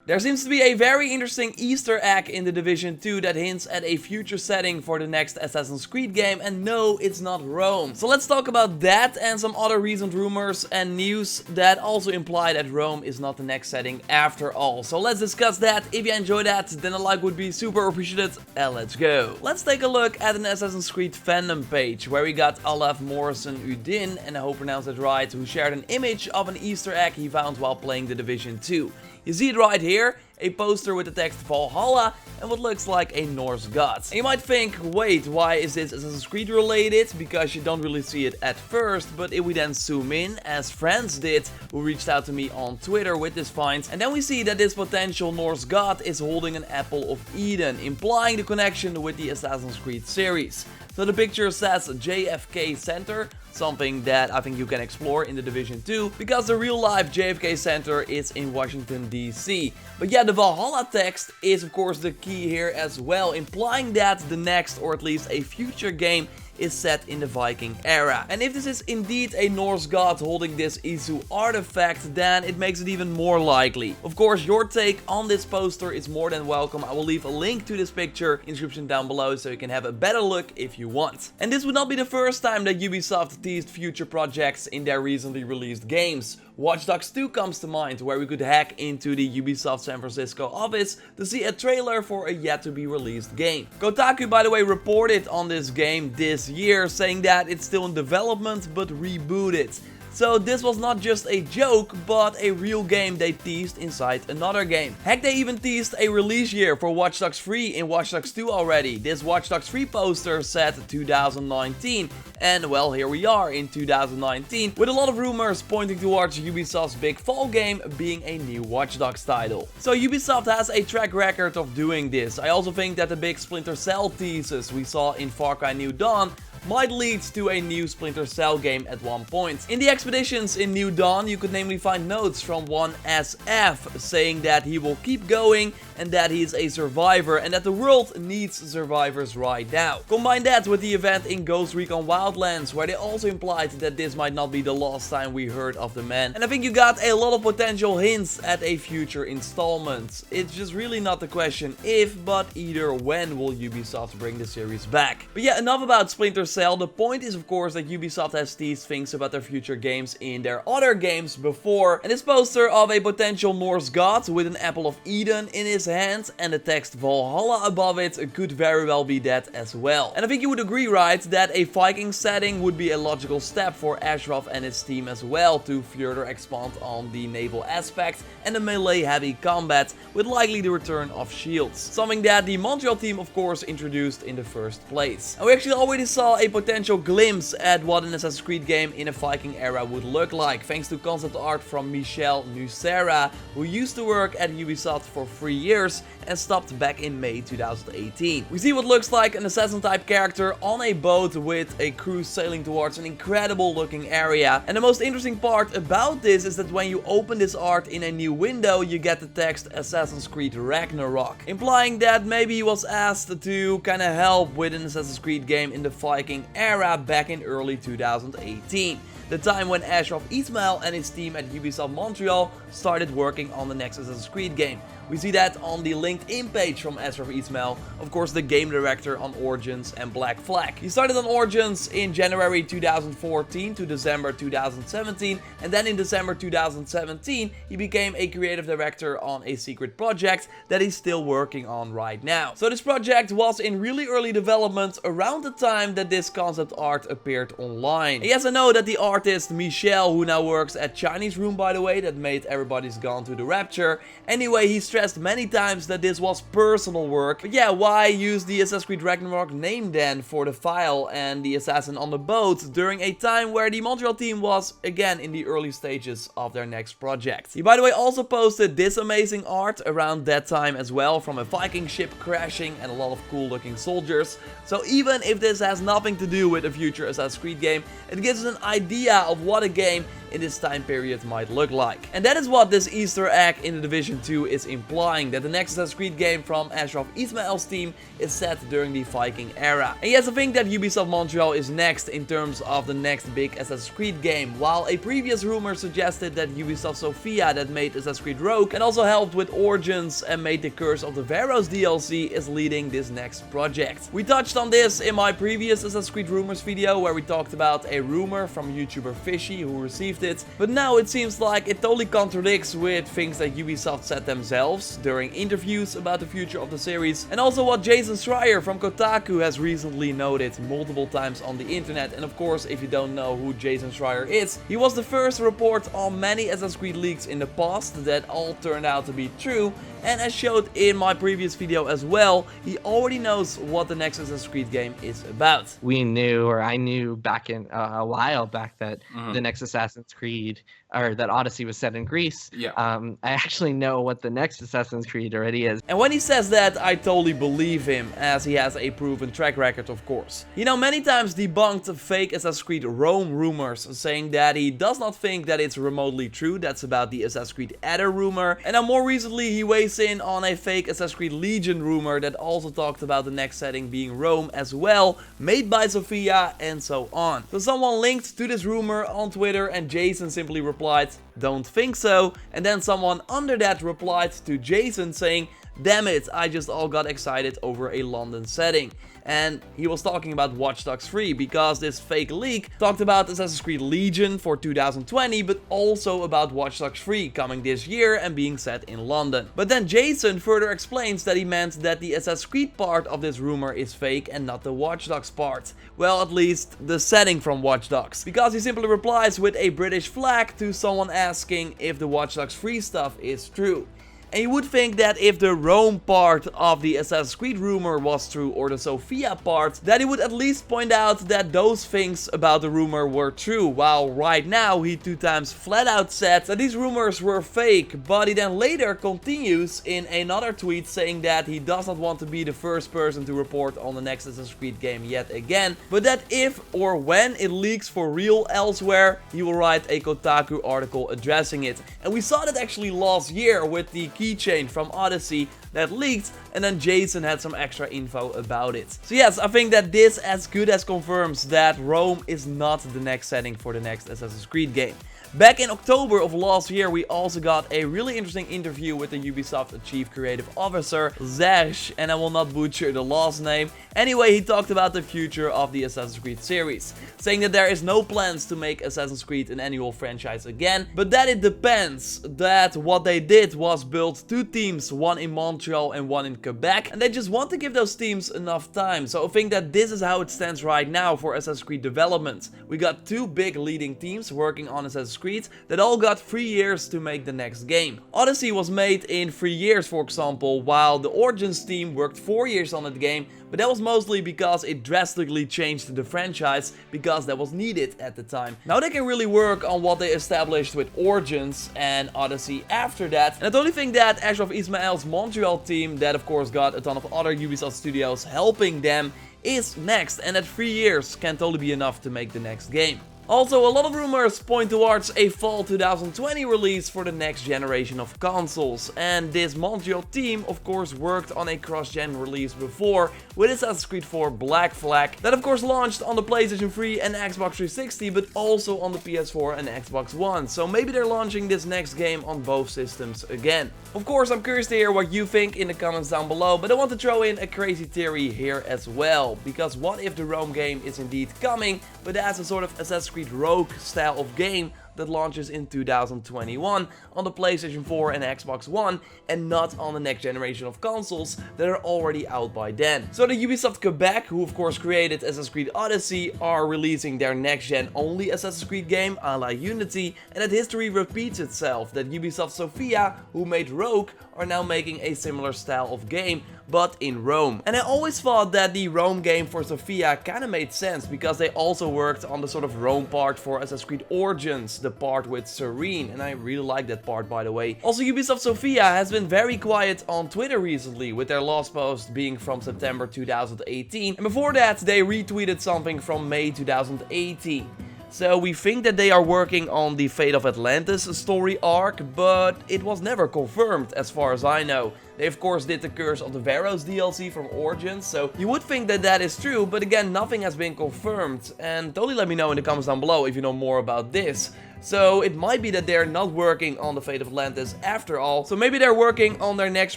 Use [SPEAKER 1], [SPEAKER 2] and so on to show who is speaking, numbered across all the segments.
[SPEAKER 1] There seems to be a very interesting Easter egg in The Division 2 that hints at a future setting for the next Assassin's Creed game, and no, it's not Rome. So let's talk about that and some other recent rumors and news that also imply that Rome is not the next setting after all. So let's discuss that. If you enjoyed that, then a like would be super appreciated, and let's go. Let's take a look at an Assassin's Creed fandom page where we got Olaf Morrison Udin, and I hope I pronounced it right, who shared an image of an Easter egg he found while playing The Division 2. You see it right here, a poster with the text Valhalla and what looks like a Norse god. And you might think, wait, why is this Assassin's Creed related? Because you don't really see it at first, but if we then zoom in, as friends did, who reached out to me on Twitter with this find, and then we see that this potential Norse god is holding an apple of Eden, implying the connection with the Assassin's Creed series. So the picture says JFK Center, something that I think you can explore in The Division 2, because the real life JFK Center is in Washington DC. But yeah, the Valhalla text is of course the key here as well, implying that the next, or at least a future game, is set in the Viking era. And if this is indeed a Norse god holding this Isu artifact, then it makes it even more likely. Of course, your take on this poster is more than welcome. I will leave a link to this picture in the description down below so you can have a better look if you want. And this would not be the first time that Ubisoft teased future projects in their recently released games. Watch Dogs 2 comes to mind, where we could hack into the Ubisoft San Francisco office to see a trailer for a yet to be released game. Kotaku, by the way, reported on this game this year, saying that it's still in development but rebooted. So this was not just a joke, but a real game they teased inside another game. Heck, they even teased a release year for Watch Dogs 3 in Watch Dogs 2 already. This Watch Dogs 3 poster said 2019. And well, here we are in 2019, with a lot of rumors pointing towards Ubisoft's big fall game being a new Watch Dogs title. So Ubisoft has a track record of doing this. I also think that the big Splinter Cell teases we saw in Far Cry New Dawn might lead to a new Splinter Cell game at one point. In the expeditions in New Dawn, you could namely find notes from one SF saying that he will keep going and that he is a survivor and that the world needs survivors right now. Combine that with the event in Ghost Recon Wildlands, where they also implied that this might not be the last time we heard of the man. And I think you got a lot of potential hints at a future installment. It's just really not the question if, but either when will Ubisoft bring the series back. But yeah, enough about Splinter Cell. The point is of course that Ubisoft has teased things about their future games in their other games before, and this poster of a potential Norse god with an apple of Eden in his hand and the text Valhalla above it could very well be that as well. And I think you would agree, right, that a Viking setting would be a logical step for Ashraf and his team as well to further expand on the naval aspect and the melee heavy combat, with likely the return of shields, something that the Montreal team of course introduced in the first place. And we actually already saw a potential glimpse at what an Assassin's Creed game in a Viking era would look like, thanks to concept art from Michel Nucera, who used to work at Ubisoft for 3 years and stopped back in May 2018. We see what looks like an assassin type character on a boat with a crew sailing towards an incredible looking area. And the most interesting part about this is that when you open this art in a new window, you get the text Assassin's Creed Ragnarok, implying that maybe he was asked to kind of help with an Assassin's Creed game in the Viking era back in early 2018. The time when Ashraf Ismail and his team at Ubisoft Montreal started working on the next Assassin's Creed game. We see that on the LinkedIn page from Ashraf Ismail, of course the game director on Origins and Black Flag. He started on Origins in January 2014 to December 2017, and then in December 2017 he became a creative director on a secret project that he's still working on right now. So this project was in really early development around the time that this concept art appeared online. And yes, I know that the artist Michel, who now works at Chinese Room by the way, that made Everybody's Gone to the Rapture, anyway, he stressed many times that this was personal work. But yeah, why use the Assassin's Creed Ragnarok name then for the file and the assassin on the boat during a time where the Montreal team was again in the early stages of their next project? He by the way also posted this amazing art around that time as well, from a Viking ship crashing and a lot of cool looking soldiers. So even if this has nothing to do with a future Assassin's Creed game, it gives us an idea of what a game in this time period might look like. And that is what this Easter egg in The Division 2 is implying, that the next Assassin's Creed game from Ashraf Ismail's team is set during the Viking era. And yes, I think that Ubisoft Montreal is next in terms of the next big Assassin's Creed game, while a previous rumor suggested that Ubisoft Sofia, that made Assassin's Creed Rogue and also helped with Origins and made the Curse of the Pharaohs DLC, is leading this next project. We touched on this in my previous Assassin's Creed rumors video, where we talked about a rumor from YouTuber Fishy who received it, but now it seems like it totally contradicts with things that Ubisoft said themselves during interviews about the future of the series, and also what Jason Schreier from Kotaku has recently noted multiple times on the internet. And of course, if you don't know who Jason Schreier is, he was the first report on many Assassin's Creed leaks in the past that all turned out to be true, and as showed in my previous video as well, he already knows what the next Assassin's Creed game is about.
[SPEAKER 2] We knew, or I knew back in a while back, that the next Assassin's Creed, or that Odyssey, was set in Greece.
[SPEAKER 3] Yeah.
[SPEAKER 2] I actually know what the next Assassin's Creed already is.
[SPEAKER 1] And when he says that, I totally believe him, as he has a proven track record, of course. He now many times debunked fake Assassin's Creed Rome rumors, saying that he does not think that it's remotely true. That's about the Assassin's Creed Adder rumor. And now more recently, he weighs in on a fake Assassin's Creed Legion rumor that also talked about the next setting being Rome as well, made by Sofia, and so on. So someone linked to this rumor on Twitter, and Jason simply replied, "Don't think so." And then someone under that replied to Jason saying, "Damn it, I just all got excited over a London setting." And he was talking about Watch Dogs 3, because this fake leak talked about Assassin's Creed Legion for 2020, but also about Watch Dogs 3 coming this year and being set in London. But then Jason further explains that he meant that the Assassin's Creed part of this rumor is fake and not the Watch Dogs part. Well, at least the setting from Watch Dogs. Because he simply replies with a British flag to someone asking if the Watch Dogs 3 stuff is true. And you would think that if the Rome part of the Assassin's Creed rumor was true, or the Sofia part, that he would at least point out that those things about the rumor were true, while right now he 2 times flat out said that these rumors were fake. But he then later continues in another tweet saying that he does not want to be the first person to report on the next Assassin's Creed game yet again, but that if or when it leaks for real elsewhere, he will write a Kotaku article addressing it. And we saw that actually last year with the keychain from Odyssey that leaked, and then Jason had some extra info about it. So yes, I think that this as good as confirms that Rome is not the next setting for the next Assassin's Creed game. Back in October of last year, we also got a really interesting interview with the Ubisoft Chief Creative Officer, Serge, and I will not butcher the last name. Anyway, he talked about the future of the Assassin's Creed series, saying that there is no plans to make Assassin's Creed an annual franchise again, but that it depends, that what they did was build 2 teams, one in Montreal and one in Quebec, and they just want to give those teams enough time. So I think that this is how it stands right now for Assassin's Creed development. We got 2 big leading teams working on Assassin's Creed that all got 3 years to make the next game. Odyssey was made in 3 years, for example, while the Origins team worked 4 years on that game, but that was mostly because it drastically changed the franchise, because that was needed at the time. Now they can really work on what they established with Origins and Odyssey after that, and I totally think that Ashraf Ismail's Montreal team, that of course got a ton of other Ubisoft studios helping them, is next, and that 3 years can totally be enough to make the next game. Also, a lot of rumors point towards a fall 2020 release for the next generation of consoles, and this Montreal team of course worked on a cross-gen release before with Assassin's Creed 4 Black Flag, that of course launched on the PlayStation 3 and Xbox 360, but also on the PS4 and Xbox One, so maybe they're launching this next game on both systems again. Of course, I'm curious to hear what you think in the comments down below, but I want to throw in a crazy theory here as well, because what if the Rome game is indeed coming, but as a sort of Assassin's Creed Rogue style of game that launches in 2021 on the PlayStation 4 and Xbox One, and not on the next generation of consoles that are already out by then. So the Ubisoft Quebec, who of course created Assassin's Creed Odyssey, are releasing their next gen only Assassin's Creed game a la Unity, and that history repeats itself, that Ubisoft Sofia, who made Rogue, are now making a similar style of game, but in Rome. And I always thought that the Rome game for Sofia kinda made sense, because they also worked on the sort of Rome part for Assassin's Creed Origins, the part with Serene, and I really like that part, by the way. Also, Ubisoft Sofia has been very quiet on Twitter recently, with their last post being from September 2018, and before that they retweeted something from May 2018. So we think that they are working on the Fate of Atlantis story arc, but it was never confirmed as far as I know. They of course did the Curse of the Pharaohs DLC from Origins, so you would think that that is true, but again, nothing has been confirmed. And totally let me know in the comments down below if you know more about this. So it might be that they're not working on the Fate of Atlantis after all. So maybe they're working on their next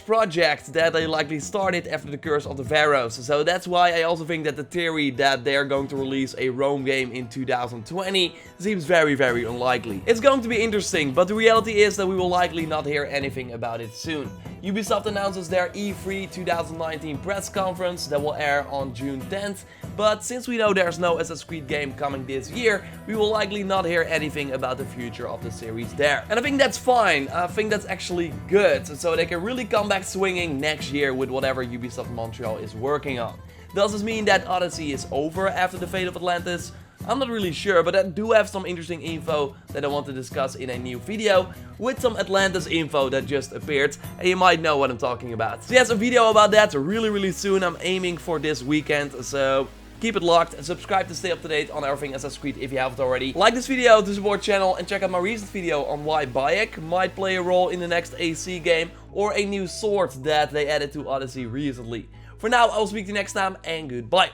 [SPEAKER 1] project that they likely started after the Curse of the Pharaohs. So that's why I also think that the theory that they're going to release a Rome game in 2020 seems very, very unlikely. It's going to be interesting, but the reality is that we will likely not hear anything about it soon. Ubisoft announces their E3 2019 press conference that will air on June 10th, but since we know there's no Assassin's Creed game coming this year, we will likely not hear anything about the future of the series there. And I think that's fine, I think that's actually good, so they can really come back swinging next year with whatever Ubisoft Montreal is working on. Does this mean that Odyssey is over after the Fate of Atlantis? I'm not really sure, but I do have some interesting info that I want to discuss in a new video with some Atlantis info that just appeared, and you might know what I'm talking about. So yes, a video about that really soon. I'm aiming for this weekend, so keep it locked and subscribe to stay up to date on everything Assassin's Creed if you haven't already. Like this video to support the channel and check out my recent video on why Bayek might play a role in the next AC game or a new sword that they added to Odyssey recently. For now, I will speak to you next time and goodbye.